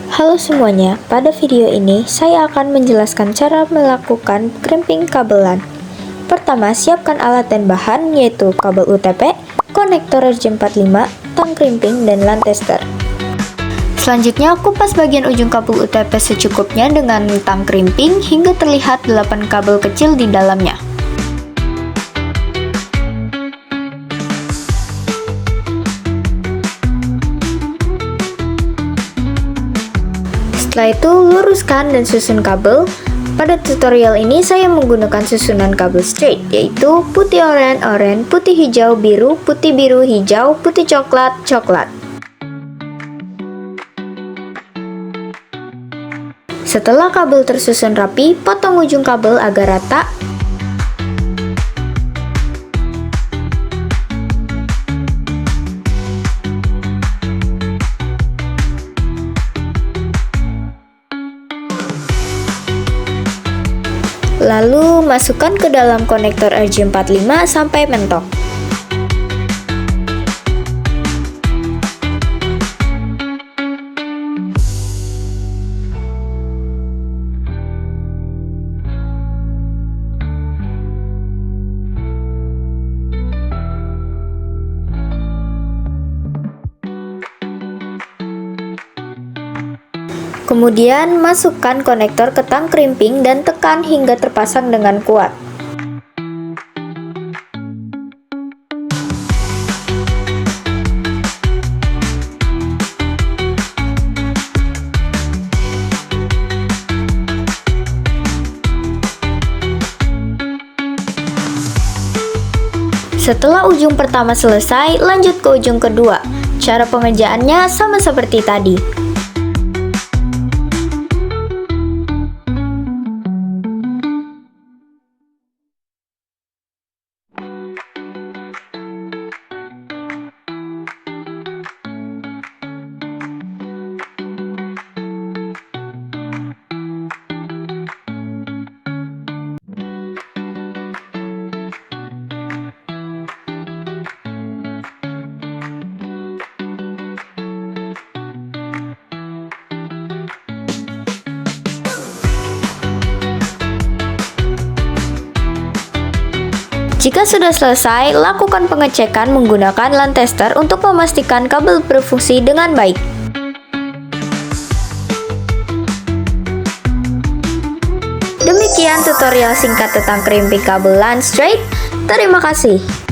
Halo semuanya, pada video ini saya akan menjelaskan cara melakukan crimping kabel LAN. Pertama, siapkan alat dan bahan yaitu kabel UTP, konektor RJ45, tang crimping, dan LAN tester. Selanjutnya, kupas bagian ujung kabel UTP secukupnya dengan tang crimping hingga terlihat 8 kabel kecil di dalamnya. Setelah itu, luruskan dan susun kabel. Pada tutorial ini saya menggunakan susunan kabel straight, yaitu putih oranye, putih hijau biru, putih biru hijau, putih coklat coklat. Setelah kabel tersusun rapi, potong ujung kabel agar rata. Lalu masukkan ke dalam konektor RJ45 sampai mentok. Kemudian masukkan konektor ke tang crimping dan tekan hingga terpasang dengan kuat. Setelah ujung pertama selesai, lanjut ke ujung kedua. Cara pengerjaannya sama seperti tadi. Jika sudah selesai, lakukan pengecekan menggunakan LAN tester untuk memastikan kabel berfungsi dengan baik. Demikian tutorial singkat tentang crimping kabel LAN straight. Terima kasih.